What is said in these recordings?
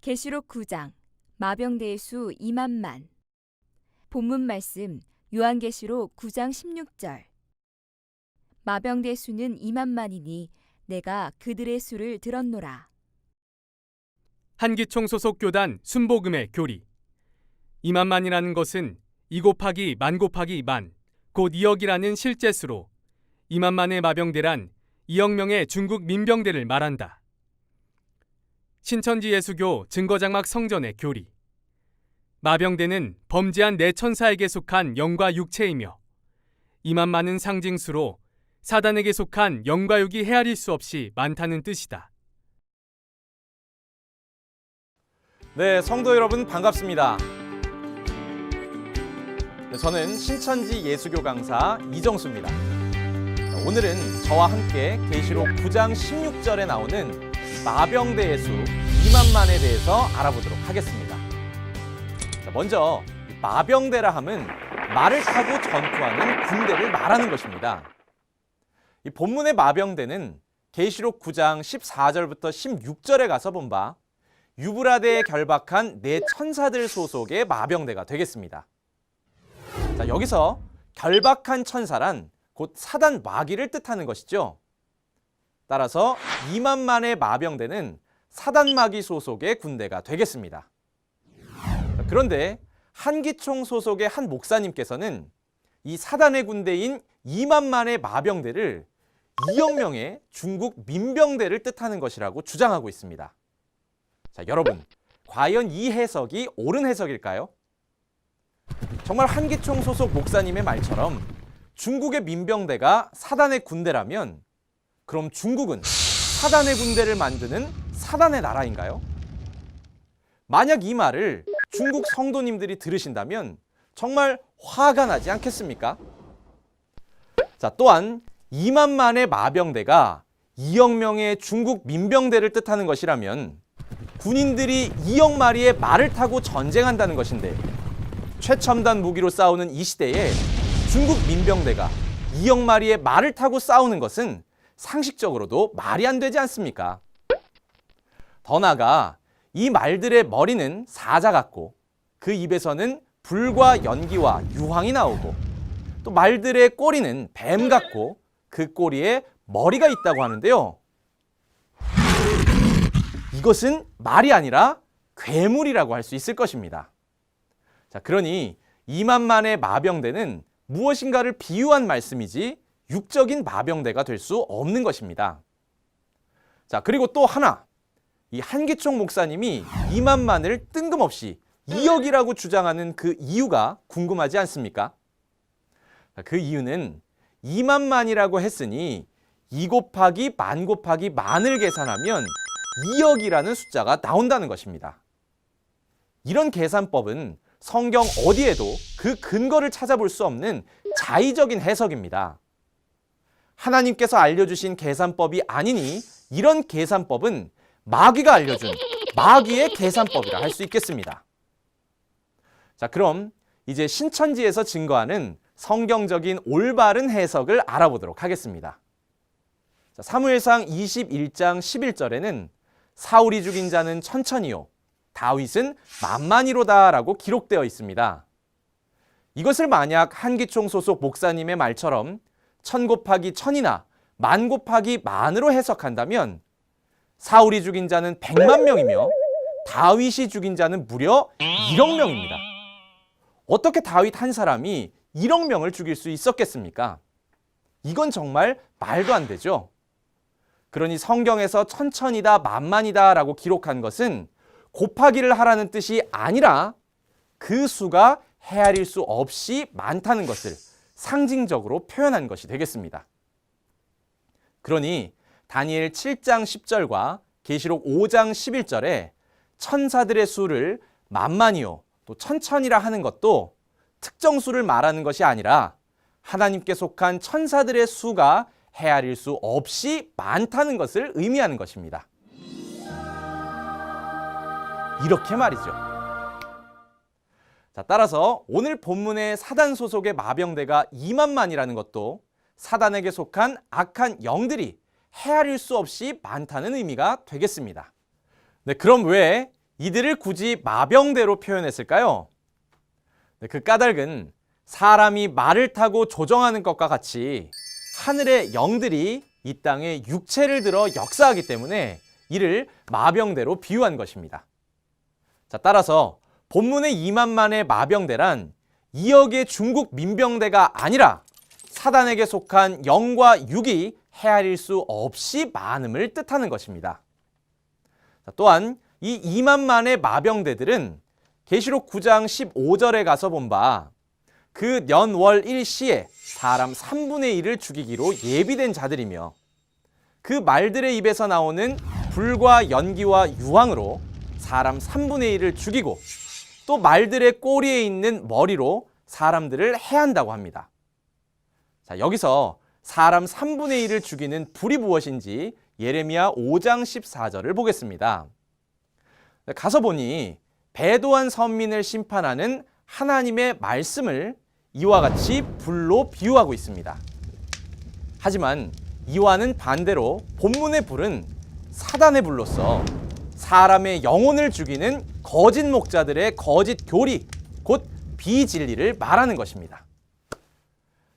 계시록 9장 마병대의 수 2만만. 본문 말씀 요한계시록 9장 16절. 마병대 수는 2만만이니 내가 그들의 수를 들었노라. 한기총 소속 교단 순복음의 교리. 2만만이라는 것은 2 곱하기 만 곱하기 만, 곧 2억이라는 실제 수로 2만만의 마병대란 2억 명의 중국 민병대를 말한다. 신천지 예수교 증거장막 성전의 교리. 마병대는 범죄한 네 천사에게 속한 영과 육체이며 2만만은 상징수로 사단에게 속한 영과 육이 헤아릴 수 없이 많다는 뜻이다. 네, 성도 여러분 반갑습니다. 저는 신천지 예수교 강사 이정수입니다. 오늘은 저와 함께 계시록 9장 16절에 나오는 마병대의 수 2만만에 대해서 알아보도록 하겠습니다. 먼저 마병대라 함은 말을 타고 전투하는 군대를 말하는 것입니다. 이 본문의 마병대는 계시록 9장 14절부터 16절에 가서 본 바 유브라데에 결박한 네 천사들 소속의 마병대가 되겠습니다. 자, 여기서 결박한 천사란 곧 사단 마귀를 뜻하는 것이죠. 따라서 2만만의 마병대는 사단 마귀 소속의 군대가 되겠습니다. 자, 그런데 한기총 소속의 한 목사님께서는 이 사단의 군대인 2만만의 마병대를 2억 명의 중국 민병대를 뜻하는 것이라고 주장하고 있습니다. 자, 여러분, 과연 이 해석이 옳은 해석일까요? 정말 한기총 소속 목사님의 말처럼 중국의 민병대가 사단의 군대라면 그럼 중국은 사단의 군대를 만드는 사단의 나라인가요? 만약 이 말을 중국 성도님들이 들으신다면 정말 화가 나지 않겠습니까? 자, 또한 2만만의 마병대가 2억 명의 중국 민병대를 뜻하는 것이라면 군인들이 2억 마리의 말을 타고 전쟁한다는 것인데 최첨단 무기로 싸우는 이 시대에 중국 민병대가 2억 마리의 말을 타고 싸우는 것은 상식적으로도 말이 안 되지 않습니까? 더 나아가 이 말들의 머리는 사자 같고 그 입에서는 불과 연기와 유황이 나오고 또 말들의 꼬리는 뱀 같고 그 꼬리에 머리가 있다고 하는데요. 이것은 말이 아니라 괴물이라고 할 수 있을 것입니다. 자, 그러니 2만만의 마병대는 무엇인가를 비유한 말씀이지 육적인 마병대가 될 수 없는 것입니다. 자, 그리고 또 하나, 이 한기총 목사님이 2만만을 뜬금없이 2억이라고 주장하는 그 이유가 궁금하지 않습니까? 자, 그 이유는 2만만이라고 했으니 2 곱하기 만 곱하기 만을 계산하면 2억이라는 숫자가 나온다는 것입니다. 이런 계산법은 성경 어디에도 그 근거를 찾아볼 수 없는 자의적인 해석입니다. 하나님께서 알려주신 계산법이 아니니 이런 계산법은 마귀가 알려준 마귀의 계산법이라 할 수 있겠습니다. 자, 그럼 이제 신천지에서 증거하는 성경적인 올바른 해석을 알아보도록 하겠습니다. 자, 사무엘상 21장 11절에는 사울이 죽인 자는 천천히요 다윗은 만만이로다 라고 기록되어 있습니다. 이것을 만약 한기총 소속 목사님의 말처럼 1000 곱하기 1000이나 만 곱하기 만으로 해석한다면 사울이 죽인 자는 100만 명이며 다윗이 죽인 자는 무려 1억 명입니다. 어떻게 다윗 한 사람이 1억 명을 죽일 수 있었겠습니까? 이건 정말 말도 안 되죠. 그러니 성경에서 천천이다 만만이다 라고 기록한 것은 곱하기를 하라는 뜻이 아니라 그 수가 헤아릴 수 없이 많다는 것을 상징적으로 표현한 것이 되겠습니다. 그러니 다니엘 7장 10절과 계시록 5장 11절에 천사들의 수를 만만이요 또 천천이라 하는 것도 특정 수를 말하는 것이 아니라 하나님께 속한 천사들의 수가 헤아릴 수 없이 많다는 것을 의미하는 것입니다. 이렇게 말이죠. 자, 따라서 오늘 본문의 사단 소속의 마병대가 2만만이라는 것도 사단에게 속한 악한 영들이 헤아릴 수 없이 많다는 의미가 되겠습니다. 네, 그럼 왜 이들을 굳이 마병대로 표현했을까요? 그 까닭은 사람이 말을 타고 조정하는 것과 같이 하늘의 영들이 이 땅에 육체를 들어 역사하기 때문에 이를 마병대로 비유한 것입니다. 자, 따라서 본문의 2만만의 마병대란 2억의 중국 민병대가 아니라 사단에게 속한 영과 육이 헤아릴 수 없이 많음을 뜻하는 것입니다. 자, 또한 이 2만만의 마병대들은 계시록 9장 15절에 가서 본 바 그 년월 일시에 사람 3분의 1을 죽이기로 예비된 자들이며 그 말들의 입에서 나오는 불과 연기와 유황으로 사람 3분의 1을 죽이고 또 말들의 꼬리에 있는 머리로 사람들을 해한다고 합니다. 자, 여기서 사람 3분의 1을 죽이는 불이 무엇인지 예레미야 5장 14절을 보겠습니다. 가서 보니 배도한 선민을 심판하는 하나님의 말씀을 이와 같이 불로 비유하고 있습니다. 하지만 이와는 반대로 본문의 불은 사단의 불로서 사람의 영혼을 죽이는 거짓 목자들의 거짓 교리, 곧 비진리를 말하는 것입니다.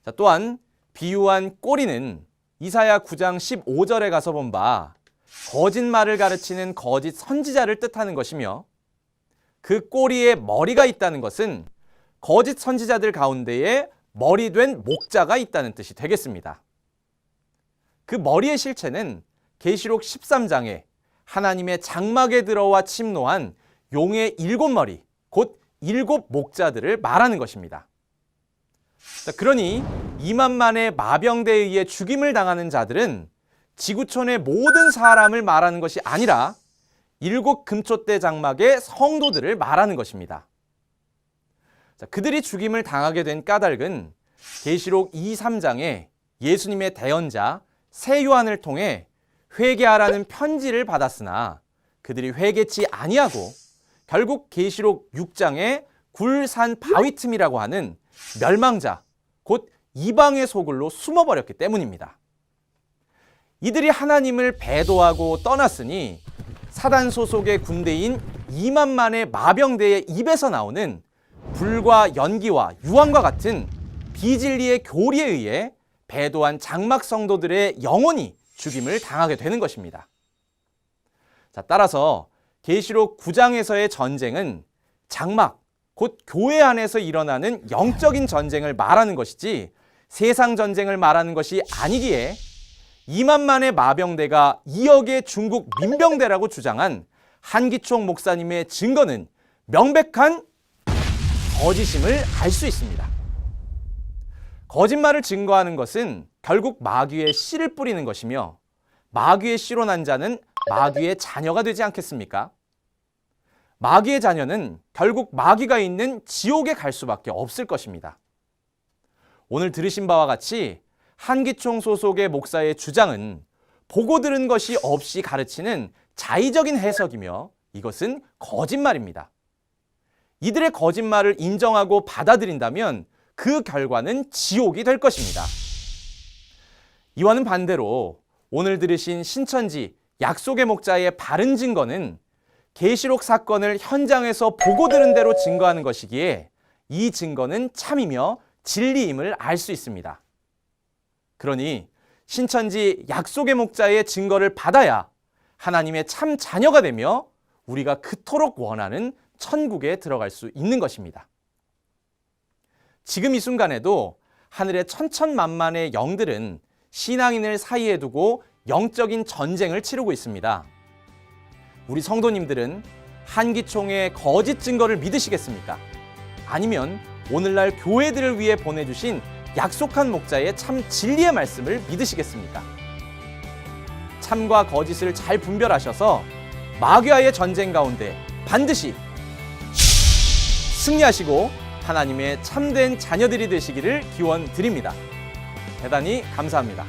자, 또한 비유한 꼬리는 이사야 9장 15절에 가서 본 바 거짓말을 가르치는 거짓 선지자를 뜻하는 것이며 그 꼬리에 머리가 있다는 것은 거짓 선지자들 가운데에 머리된 목자가 있다는 뜻이 되겠습니다. 그 머리의 실체는 계시록 13장에 하나님의 장막에 들어와 침노한 용의 7머리, 곧 7 목자들을 말하는 것입니다. 자, 그러니 2만만의 마병대에 의해 죽임을 당하는 자들은 지구촌의 모든 사람을 말하는 것이 아니라 7 금촛대 장막의 성도들을 말하는 것입니다. 자, 그들이 죽임을 당하게 된 까닭은 계시록 2, 3장에 예수님의 대언자 새 요한을 통해 회개하라는 편지를 받았으나 그들이 회개치 아니하고 결국 계시록 6장에 굴산 바위 틈이라고 하는 멸망자, 곧 이방의 소굴로 숨어버렸기 때문입니다. 이들이 하나님을 배도하고 떠났으니 사단 소속의 군대인 2만만의 마병대의 입에서 나오는 불과 연기와 유황과 같은 비진리의 교리에 의해 배도한 장막 성도들의 영혼이 죽임을 당하게 되는 것입니다. 자, 따라서 계시록 9장에서의 전쟁은 장막, 곧 교회 안에서 일어나는 영적인 전쟁을 말하는 것이지 세상 전쟁을 말하는 것이 아니기에 2만만의 마병대가 2억의 중국 민병대라고 주장한 한기총 목사님의 증거는 명백한 거짓임을 알 수 있습니다. 거짓말을 증거하는 것은 결국 마귀의 씨를 뿌리는 것이며 마귀의 씨로 난 자는 마귀의 자녀가 되지 않겠습니까? 마귀의 자녀는 결국 마귀가 있는 지옥에 갈 수밖에 없을 것입니다. 오늘 들으신 바와 같이 한기총 소속의 목사의 주장은 보고 들은 것이 없이 가르치는 자의적인 해석이며 이것은 거짓말입니다. 이들의 거짓말을 인정하고 받아들인다면 그 결과는 지옥이 될 것입니다. 이와는 반대로 오늘 들으신 신천지 약속의 목자의 바른 증거는 계시록 사건을 현장에서 보고 들은 대로 증거하는 것이기에 이 증거는 참이며 진리임을 알 수 있습니다. 그러니 신천지 약속의 목자의 증거를 받아야 하나님의 참 자녀가 되며 우리가 그토록 원하는 천국에 들어갈 수 있는 것입니다. 지금 이 순간에도 하늘의 천천만만의 영들은 신앙인을 사이에 두고 영적인 전쟁을 치르고 있습니다. 우리 성도님들은 한기총의 거짓 증거를 믿으시겠습니까? 아니면 오늘날 교회들을 위해 보내주신 약속한 목자의 참 진리의 말씀을 믿으시겠습니까? 참과 거짓을 잘 분별하셔서 마귀와의 전쟁 가운데 반드시 승리하시고 하나님의 참된 자녀들이 되시기를 기원드립니다. 대단히 감사합니다.